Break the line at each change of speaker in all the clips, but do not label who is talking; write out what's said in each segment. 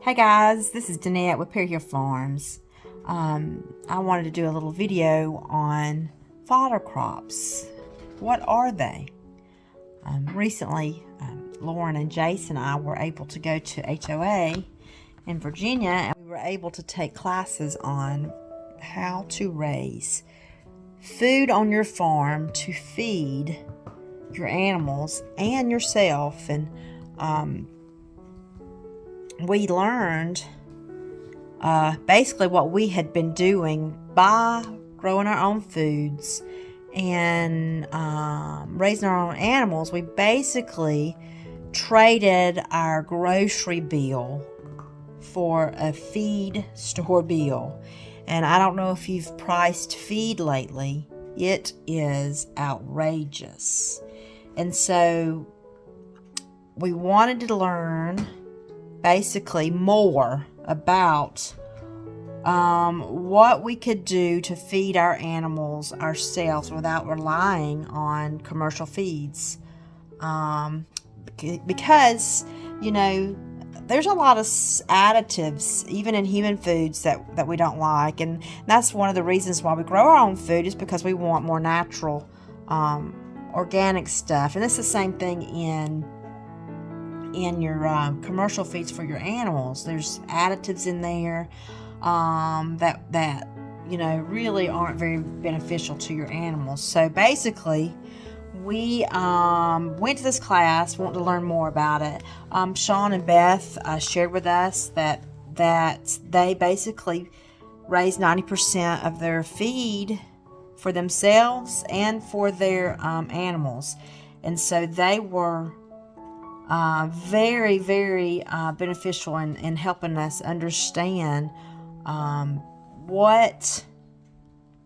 Hey guys, this is Deannette with Pear Hill Farms. I wanted to do a little video on fodder crops. What are they? Recently, Lauren and Jason and I were able to go to HOA in Virginia, and we were able to take classes on how to raise food on your farm to feed your animals and yourself. And we learned basically what we had been doing by growing our own foods and raising our own animals. We basically traded our grocery bill for a feed store bill. And I don't know if you've priced feed lately. It is outrageous. And so we wanted to learn basically more about what we could do to feed our animals ourselves without relying on commercial feeds. Because, there's a lot of additives, even in human foods, that we don't like. And that's one of the reasons why we grow our own food, is because we want more natural, organic stuff. And it's the same thing in your commercial feeds for your animals. There's additives in there that really aren't very beneficial to your animals. So basically, we went to this class, wanted to learn more about it. Sean and Beth shared with us that they basically raise 90% of their feed for themselves and for their animals. And so they were very, very beneficial in helping us understand what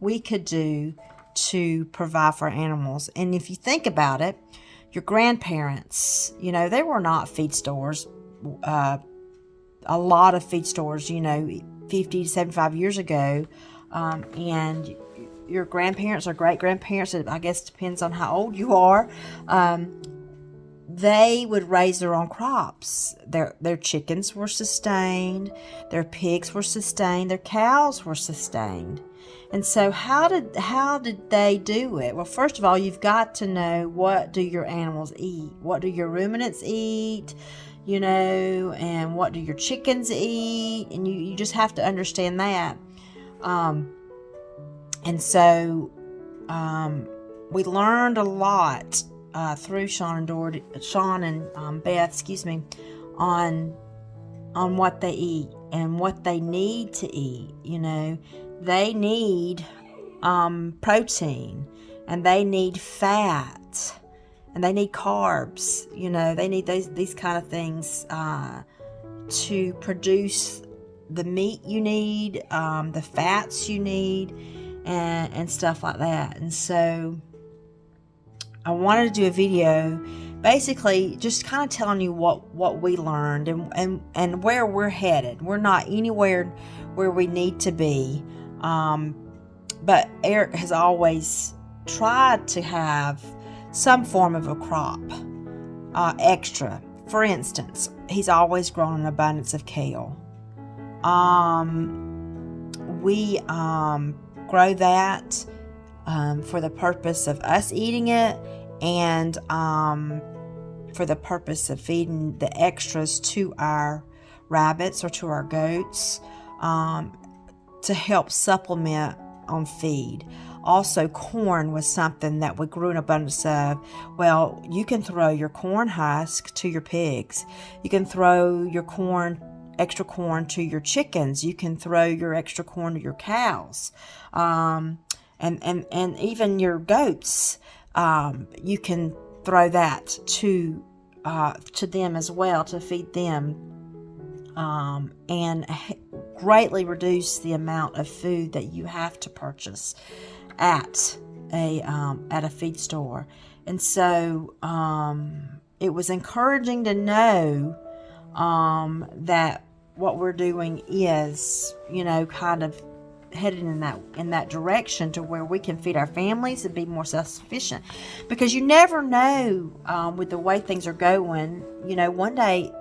we could do to provide for animals. And if you think about it, your grandparents, they were not feed stores. A lot of feed stores, 50 to 75 years ago, and your grandparents or great-grandparents, I guess depends on how old you are, they would raise their own crops. Their chickens were sustained, their pigs were sustained, their cows were sustained. And so how did they do it? Well, first of all, you've got to know, what do your animals eat? What do your ruminants eat? And what do your chickens eat? And you just have to understand that. And so we learned a lot through Sean and Beth, on what they eat and what they need to eat. They need protein, and they need fat, and they need carbs. They need these kind of things to produce the meat you need, the fats you need, and stuff like that. And so I wanted to do a video basically just kind of telling you what we learned and where we're headed. We're not anywhere where we need to be. But Eric has always tried to have some form of a crop extra. For instance, he's always grown an abundance of kale. We grow that for the purpose of us eating it, and for the purpose of feeding the extras to our rabbits or to our goats, to help supplement on feed. Also, corn was something that we grew an abundance of. Well, you can throw your corn husk to your pigs. You can throw your extra corn to your chickens. You can throw your extra corn to your cows. And even your goats, you can throw that to them as well, to feed them, and greatly reduce the amount of food that you have to purchase at a feed store. And so it was encouraging to know that what we're doing is, kind of headed in that direction, to where we can feed our families and be more self-sufficient. Because you never know, with the way things are going, one day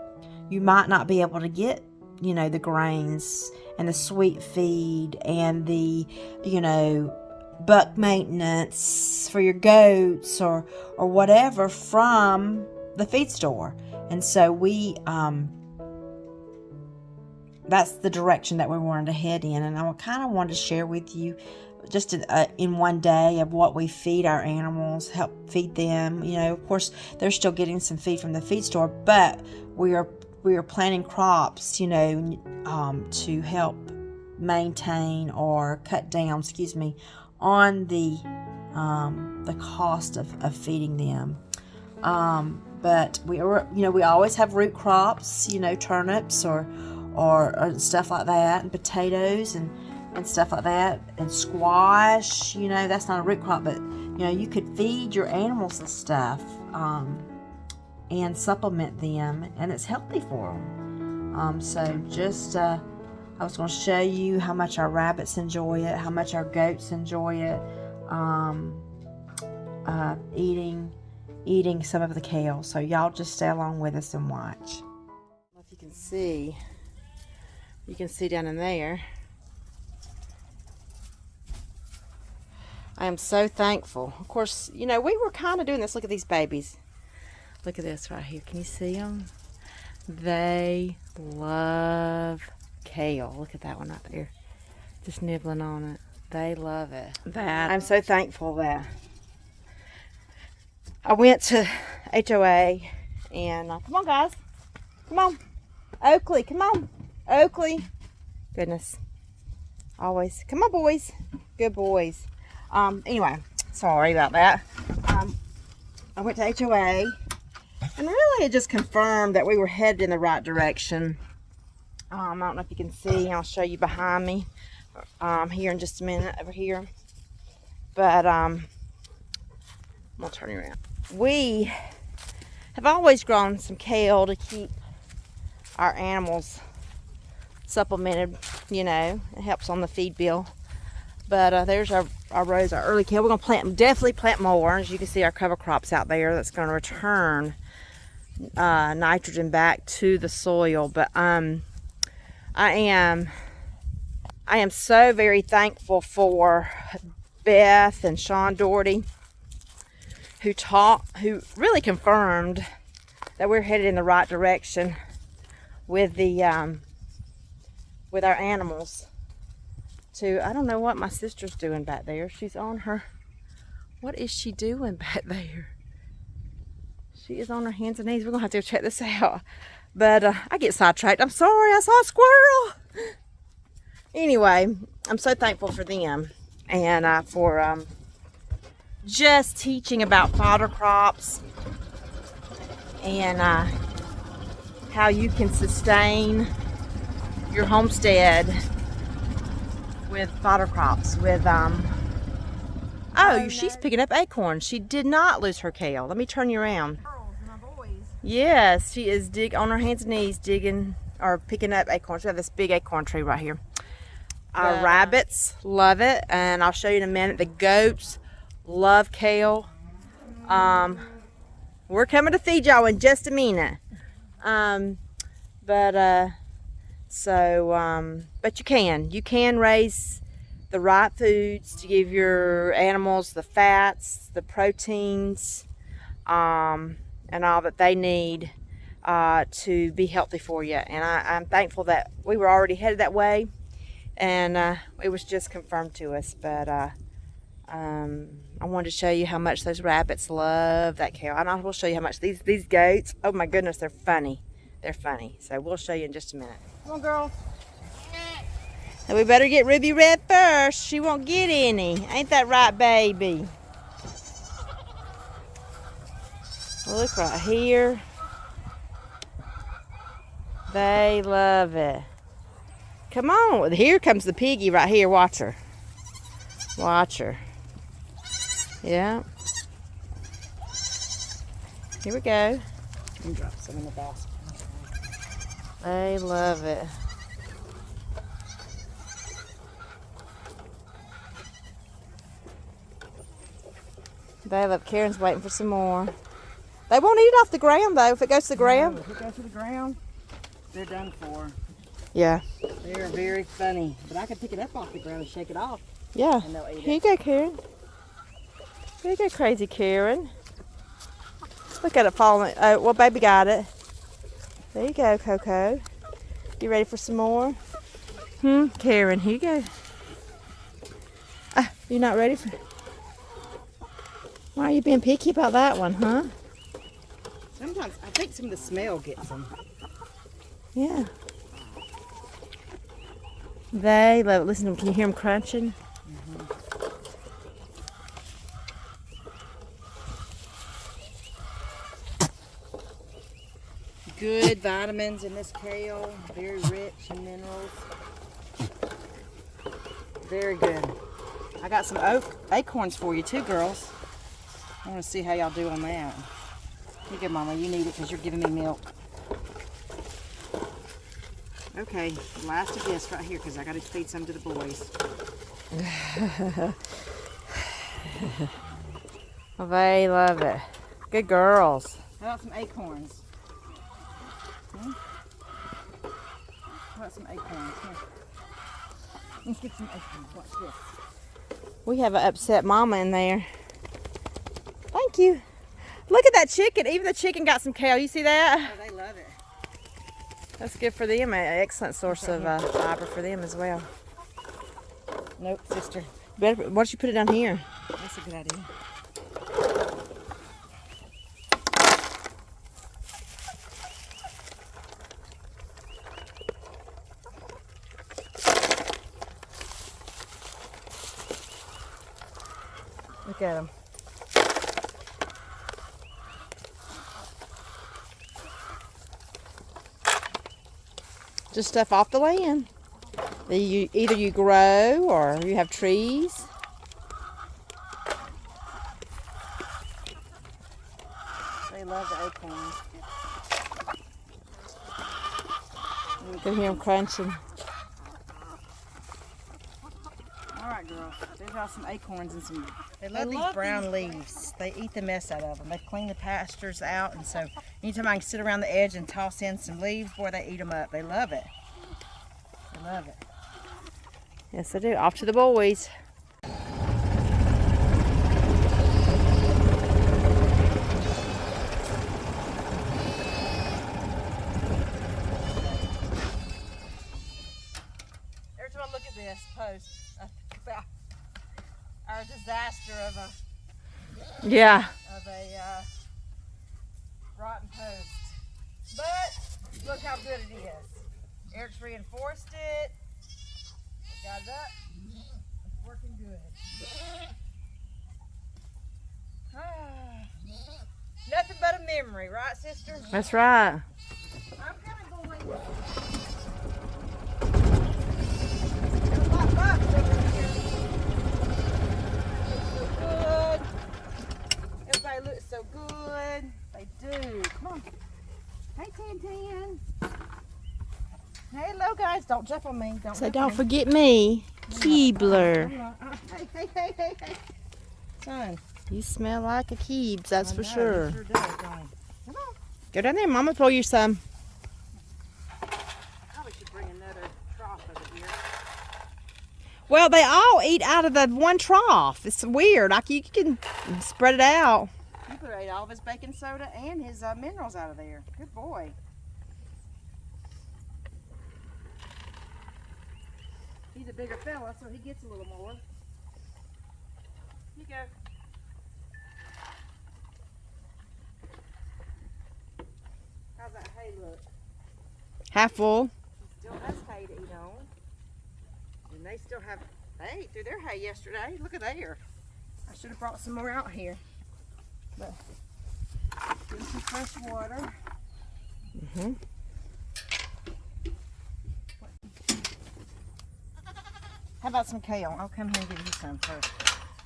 you might not be able to get you know, the grains and the sweet feed and the, you know, buck maintenance for your goats or whatever from the feed store. And so that's the direction that we wanted to head in. And I kind of wanted to share with you just in one day of what we feed our animals, help feed them. You know, of course, they're still getting some feed from the feed store, but we are planting crops, you know, to help maintain or cut down, on the cost of feeding them. But we always have root crops, you know, turnips or stuff like that, and potatoes and stuff like that, and squash. You know, that's not a root crop, but you know, you could feed your animals and stuff, and supplement them, and it's healthy for them. So just I was going to show you how much our rabbits enjoy it, how much our goats enjoy it, eating some of the kale. So y'all just stay along with us and watch. I don't know if you can see. You can see down in there. I am so thankful. Of course, you know, we were kind of doing this. Look at these babies. Look at this right here. Can you see them? They love kale. Look at that one right there. Just nibbling on it. They love it. I'm so thankful that I went to HOA and come on, guys. Come on. Oakley, come on. Oakley. Goodness. Always. Come on, boys. Good boys. Anyway, sorry about that. I went to HOA, and really it just confirmed that we were headed in the right direction. I don't know if you can see. I'll show you behind me here in just a minute over here. But I'm going to turn you around. We have always grown some kale to keep our animals supplemented, you know. It helps on the feed bill. But there's our rows, our early kale. We're going to definitely plant more. As you can see, our cover crops out there, that's going to return nitrogen back to the soil. But I am so very thankful for Beth and Sean Doherty, who really confirmed that we're headed in the right direction with the with our animals. I don't know what my sister's doing back there. She's on her, what is she doing back there? She is on her hands and knees. We're gonna have to go check this out. But I get sidetracked. I'm sorry, I saw a squirrel. Anyway, I'm so thankful for them and for just teaching about fodder crops and how you can sustain your homestead with fodder crops. She's picking up acorns. She did not lose her kale. Let me turn you around. Yes, she is on her hands and knees digging or picking up acorns. We have this big acorn tree right here. Our rabbits love it, and I'll show you in a minute. The goats love kale. We're coming to feed y'all in just a minute. But you can raise the right foods to give your animals the fats, the proteins, and all that they need to be healthy for you. And I'm thankful that we were already headed that way, and it was just confirmed to us. But I wanted to show you how much those rabbits love that kale, and I will show you how much these goats. Oh my goodness, they're funny. They're funny. So we'll show you in just a minute. Come on, girls. And we better get Ruby Red first. She won't get any. Ain't that right, baby? Look right here. They love it. Come on. Here comes the piggy right here. Watch her. Watch her. Yeah. Here we go.
And drop some in the basket.
They love it. They love. Karen's waiting for some more. They won't eat it off the ground though. If it goes to the ground.
No, if it goes to the ground, they're done for.
Yeah.
They're very funny. But I can pick it up off the ground and shake it off.
Yeah.
And they'll eat
Here you
it.
go, Karen. Here you go, crazy Karen. Look at it falling. Oh, well, baby got it. There you go, Coco. You ready for some more? Karen, here you go. You're not ready for... Why are you being picky about that one, huh?
Sometimes, I think some of the smell gets them.
Yeah. They love it. Listen to them. Can you hear them crunching?
Good vitamins in this kale. Very rich in minerals. Very good. I got some acorns for you too, girls. I want to see how y'all do on that. You go, Mama. You need it because you're giving me milk. Okay, the last of this right here because I got to feed some to the boys.
Well, they love it. Good girls.
How about some acorns? How about some acorns? Here. Let's get some acorns. Watch this.
We have an upset mama in there. Thank you. Look at that chicken. Even the chicken got some kale. You see that?
Oh, they love it.
That's good for them. An excellent source of fiber for them as well.
Nope, sister.
Better, why don't you put it down here?
That's a good idea.
Look at them. Just stuff off the land. Either you grow or you have trees.
They love the acorns.
You can hear them crunching.
All right, girls. There's y'all some acorns and some. They love these brown leaves. They eat the mess out of them. They clean the pastures out, and so anytime I can sit around the edge and toss in some leaves, boy, they eat them up. They love it. They love it.
Yes, I do. Off to the boys.
Every time I look at this post, I think about our disaster of a rotten post. But look how good it is. Eric's reinforced it. We got it up. It's working good. Nothing but a memory, right, sister?
That's right.
I'm kind of going. There's a lot of bugs over here. Good. Everybody looks so good. They do. Come on. Hey, Tan Tan. Hey, hello, guys. Don't jump on me.
So don't forget me, Keebler.
Hey. Son.
You smell like a Keebs, that's for sure.
Sure does, don't he? Come on.
Go down there, Mama, pour you some.
Probably should bring another trough over here.
Well, they all eat out of the one trough. It's weird. Like you can spread it out.
Keebler ate all of his baking soda and his minerals out of there. Good boy. He's a bigger fella, so he gets a little more. Here you go. How's that hay look?
Half full.
He still has hay to eat on. And they still have, they ate through their hay yesterday. Look at there. I should have brought some more out here. But, give them some fresh water.
Mm-hmm.
How about some kale? I'll come here and give you some first.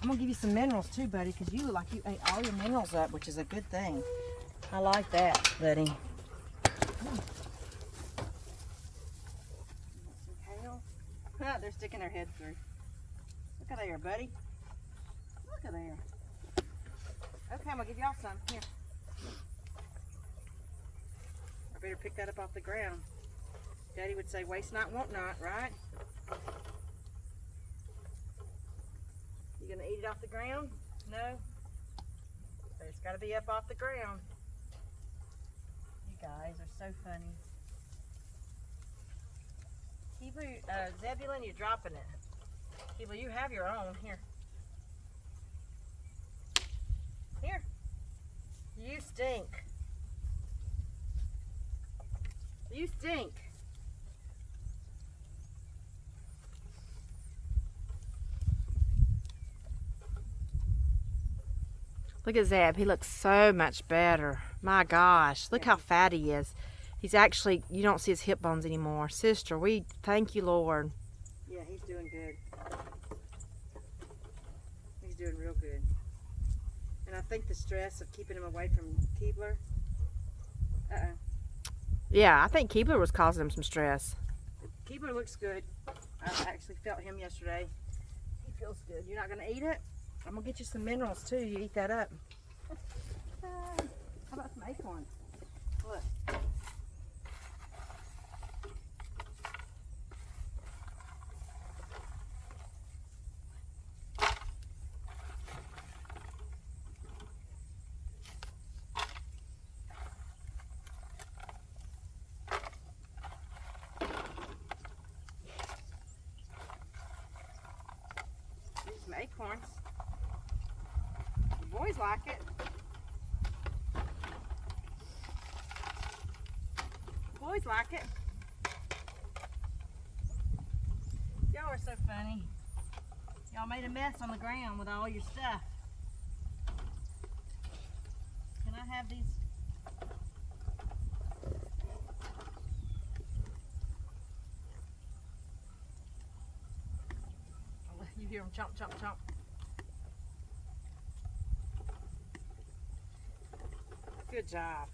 I'm going to give you some minerals too, buddy, because you look like you ate all your minerals up, which is a good thing. I like that, buddy. Some kale. Huh, they're sticking their head through. Look at there, buddy. Look at there. Okay, I'm going to give y'all some. Here. I better pick that up off the ground. Daddy would say, waste not, want not, right? You gonna eat it off the ground? No? But it's gotta be up off the ground. You guys are so funny. Zebulon, you're dropping it. Keebler, you have your own. Here. Here. You stink. You stink.
Look at Zeb. He looks so much better. My gosh. Look how fat he is. He's actually, you don't see his hip bones anymore. Sister, we thank you, Lord.
Yeah, he's doing good. He's doing real good. And I think the stress of keeping him away from Keebler.
Yeah, I think Keebler was causing him some stress.
Keebler looks good. I actually felt him yesterday. He feels good. You're not going to eat it? I'm going to get you some minerals too. You eat that up. How about some acorns? Look. Here's some acorns. The boys like it. The boys like it. Y'all are so funny. Y'all made a mess on the ground with all your stuff. Can I have these? You hear them chomp, chomp, chomp. Good job.